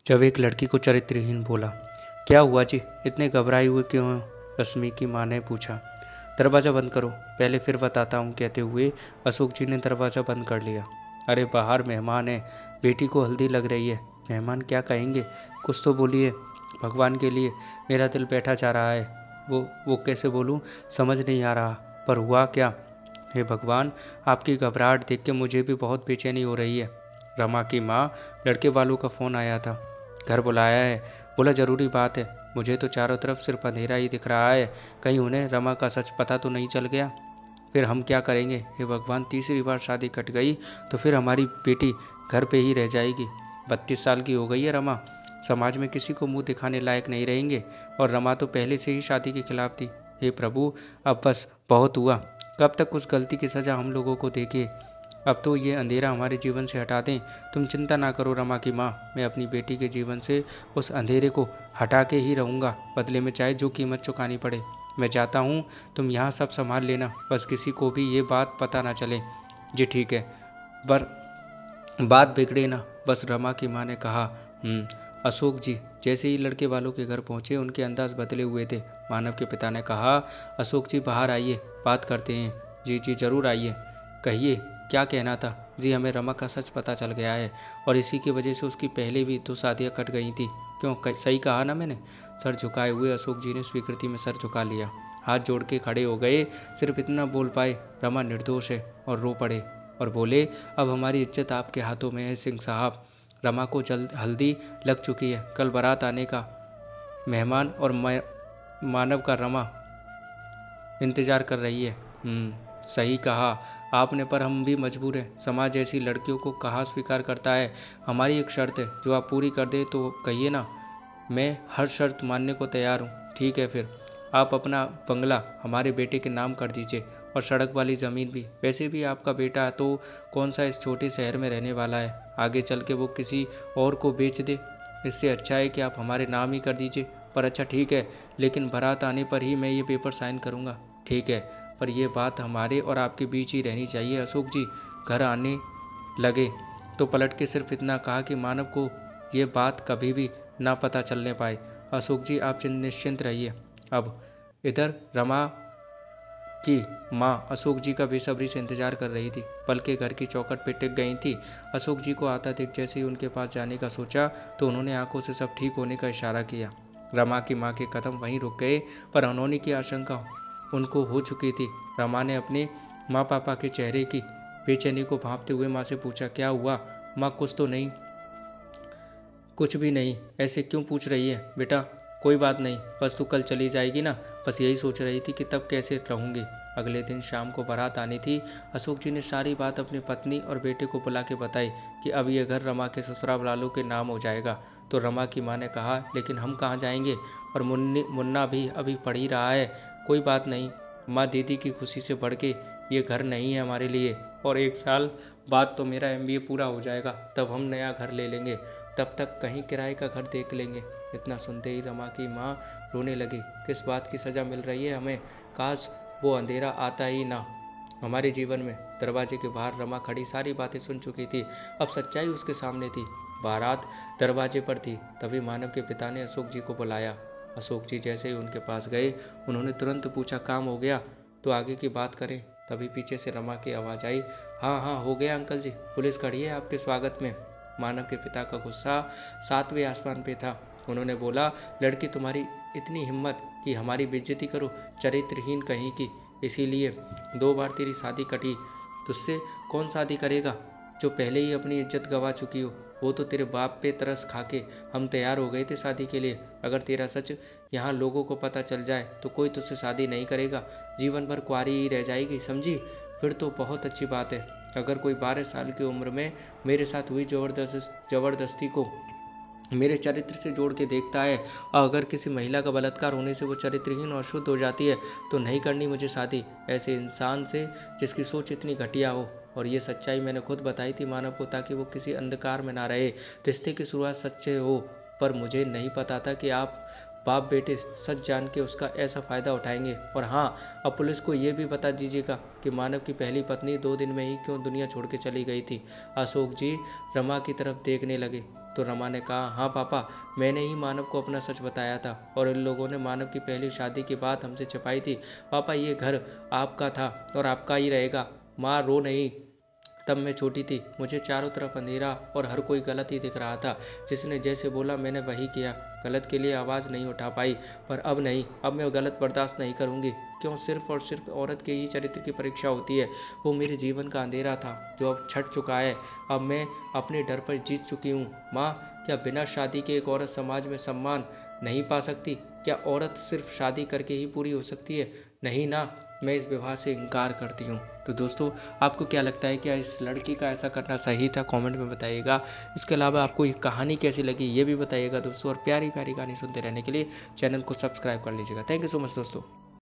जब एक लड़की को चरित्रहीन बोला। क्या हुआ जी, इतने घबराए हुए क्यों हो? रश्मि की माँ ने पूछा। दरवाज़ा बंद करो, पहले फिर बताता हूँ, कहते हुए अशोक जी ने दरवाज़ा बंद कर लिया। अरे बाहर मेहमान है, बेटी को हल्दी लग रही है। मेहमान क्या कहेंगे, कुछ तो बोलिए। भगवान के लिए मेरा दिल बैठा जा रहा है। वो कैसे बोलूँ, समझ नहीं आ रहा। पर हुआ क्या? हे भगवान, आपकी घबराहट देख के मुझे भी बहुत बेचैनी हो रही है। रमा की माँ, लड़के वालों का फ़ोन आया था, घर बुलाया है। बोला ज़रूरी बात है। मुझे तो चारों तरफ सिर्फ अंधेरा ही दिख रहा है, कहीं उन्हें रमा का सच पता तो नहीं चल गया। फिर हम क्या करेंगे? हे भगवान, तीसरी बार शादी कट गई तो फिर हमारी बेटी घर पे ही रह जाएगी। 32 साल की हो गई है रमा, समाज में किसी को मुंह दिखाने लायक नहीं रहेंगे। और रमा तो पहले से ही शादी के खिलाफ थी। हे प्रभु, अब बस बहुत हुआ। कब तक उस गलती की सज़ा हम लोगों को देंगे? अब तो ये अंधेरा हमारे जीवन से हटा दें। तुम चिंता ना करो रमा की माँ, मैं अपनी बेटी के जीवन से उस अंधेरे को हटा के ही रहूँगा, बदले में चाहे जो कीमत चुकानी पड़े। मैं जाता हूँ, तुम यहाँ सब संभाल लेना, बस किसी को भी ये बात पता ना चले। जी ठीक है, पर बात बिगड़े ना, बस रमा की माँ ने कहा। अशोक जी जैसे ही लड़के वालों के घर पहुँचे, उनके अंदाज बदले हुए थे। मानव के पिता ने कहा, अशोक जी बाहर आइए, बात करते हैं। जी जी ज़रूर आइए, कहिए क्या कहना था? जी हमें रमा का सच पता चल गया है, और इसी की वजह से उसकी पहले भी 2 शादियाँ कट गई थी। क्यों, सही कहा ना मैंने? सर झुकाए हुए अशोक जी ने स्वीकृति में सर झुका लिया, हाथ जोड़ के खड़े हो गए। सिर्फ इतना बोल पाए, रमा निर्दोष है, और रो पड़े और बोले, अब हमारी इज्जत आपके हाथों में है सिंह साहब। रमा को जल्द हल्दी लग चुकी है, कल बारात आने का मेहमान और मानव का रमा इंतज़ार कर रही है। सही कहा आपने, पर हम भी मजबूर हैं। समाज ऐसी लड़कियों को कहाँ स्वीकार करता है। हमारी एक शर्त है, जो आप पूरी कर दें तो कहिए ना, मैं हर शर्त मानने को तैयार हूँ। ठीक है, फिर आप अपना बंगला हमारे बेटे के नाम कर दीजिए, और सड़क वाली ज़मीन भी। वैसे भी आपका बेटा तो कौन सा इस छोटे शहर में रहने वाला है, आगे चल के वो किसी और को बेच दे। इससे अच्छा है कि आप हमारे नाम ही कर दीजिए। पर अच्छा ठीक है, लेकिन बारात आने पर ही मैं ये पेपर साइन करूँगा। ठीक है, पर यह बात हमारे और आपके बीच ही रहनी चाहिए। अशोक जी घर आने लगे तो पलट के सिर्फ इतना कहा कि मानव को ये बात कभी भी ना पता चलने पाए। अशोक जी आप निश्चिंत रहिए। अब इधर रमा की माँ अशोक जी का बेसब्री से इंतजार कर रही थी। पलकें घर की चौखट पे टिक गई थी। अशोक जी को आता देख जैसे ही उनके पास जाने का सोचा, तो उन्होंने आंखों से सब ठीक होने का इशारा किया। रमा की माँ के कदम वहीं रुक गए, पर अनहोनी की आशंका उनको हो चुकी थी। रमा ने अपने माँ पापा के चेहरे की बेचैनी को भांपते हुए माँ से पूछा, क्या हुआ माँ? कुछ तो नहीं? कुछ भी नहीं। ऐसे क्यों पूछ रही है बेटा? कोई बात नहीं, बस तू कल चली जाएगी ना, बस यही सोच रही थी कि तब कैसे रहूँगी। अगले दिन शाम को बारात आनी थी। अशोक जी ने सारी बात अपनी पत्नी और बेटे को बुला के बताई कि अब यह घर रमा के ससुराल वालों के नाम हो जाएगा। तो रमा की माँ ने कहा, लेकिन हम कहाँ जाएंगे, और मुन्ना भी अभी पढ़ ही रहा है। कोई बात नहीं माँ, दीदी की खुशी से बढ़ के ये घर नहीं है हमारे लिए, और 1 साल बाद तो मेरा MBA पूरा हो जाएगा, तब हम नया घर ले लेंगे। तब तक कहीं किराए का घर देख लेंगे। इतना सुनते ही रमा की माँ रोने लगी। किस बात की सज़ा मिल रही है हमें? काश वो अंधेरा आता ही ना हमारे जीवन में। दरवाजे के बाहर रमा खड़ी सारी बातें सुन चुकी थी। अब सच्चाई उसके सामने थी। बारात दरवाजे पर थी। तभी मानव के पिता ने अशोक जी को बुलाया। अशोक जी जैसे ही उनके पास गए, उन्होंने तुरंत पूछा, काम हो गया तो आगे की बात करें। तभी पीछे से रमा की आवाज़ आई, हाँ हाँ हो गया अंकल जी, पुलिस खड़ी है आपके स्वागत में। मानव के पिता का गुस्सा 7वें आसमान पे था। उन्होंने बोला, लड़की तुम्हारी इतनी हिम्मत कि हमारी बेइज्जती करो, चरित्रहीन कहीं की। इसीलिए 2 बार तेरी शादी कटी। तुझसे कौन शादी करेगा जो पहले ही अपनी इज्जत गंवा चुकी हो? वो तो तेरे बाप पे तरस खा के हम तैयार हो गए थे शादी के लिए। अगर तेरा सच यहाँ लोगों को पता चल जाए तो कोई तुझसे शादी नहीं करेगा, जीवन भर कुंवारी ही रह जाएगी, समझी? फिर तो बहुत अच्छी बात है। अगर कोई 12 साल की उम्र में मेरे साथ हुई ज़बरदस्ती को मेरे चरित्र से जोड़ के देखता है, और अगर किसी महिला का बलात्कार होने से वो चरित्रहीन और शुद्ध हो जाती है, तो नहीं करनी मुझे शादी ऐसे इंसान से जिसकी सोच इतनी घटिया हो। और ये सच्चाई मैंने खुद बताई थी मानव को, ताकि वो किसी अंधकार में ना रहे। रिश्ते की शुरुआत सच्चे हो, पर मुझे नहीं पता था कि आप बाप बेटे सच जान के उसका ऐसा फ़ायदा उठाएंगे। और हाँ, अब पुलिस को ये भी बता दीजिएगा कि मानव की पहली पत्नी 2 दिन में ही क्यों दुनिया छोड़ के चली गई थी। अशोक जी रमा की तरफ देखने लगे। तो रमा ने कहा, हाँ पापा, मैंने ही मानव को अपना सच बताया था और इन लोगों ने मानव की पहली शादी की बात हमसे छिपाई थी। पापा, ये घर आपका था और आपका ही रहेगा। माँ, रो नहीं। तब मैं छोटी थी, मुझे चारों तरफ अंधेरा और हर कोई गलत ही दिख रहा था। जिसने जैसे बोला मैंने वही किया। गलत के लिए आवाज़ नहीं उठा पाई, पर अब नहीं, अब मैं गलत बर्दाश्त नहीं करूँगी। क्यों सिर्फ और सिर्फ औरत के ही चरित्र की परीक्षा होती है। वो मेरे जीवन का अंधेरा था जो अब छट चुका है। अब मैं अपने डर पर जीत चुकी हूँ। माँ, क्या बिना शादी के एक औरत समाज में सम्मान नहीं पा सकती? क्या औरत सिर्फ शादी करके ही पूरी हो सकती है? नहीं ना, मैं इस विवाह से इनकार करती हूँ। तो दोस्तों, आपको क्या लगता है, क्या इस लड़की का ऐसा करना सही था? कमेंट में बताइएगा। इसके अलावा आपको ये कहानी कैसी लगी ये भी बताइएगा दोस्तों, और प्यारी प्यारी कहानी सुनते रहने के लिए चैनल को सब्सक्राइब कर लीजिएगा। थैंक यू सो मच दोस्तों।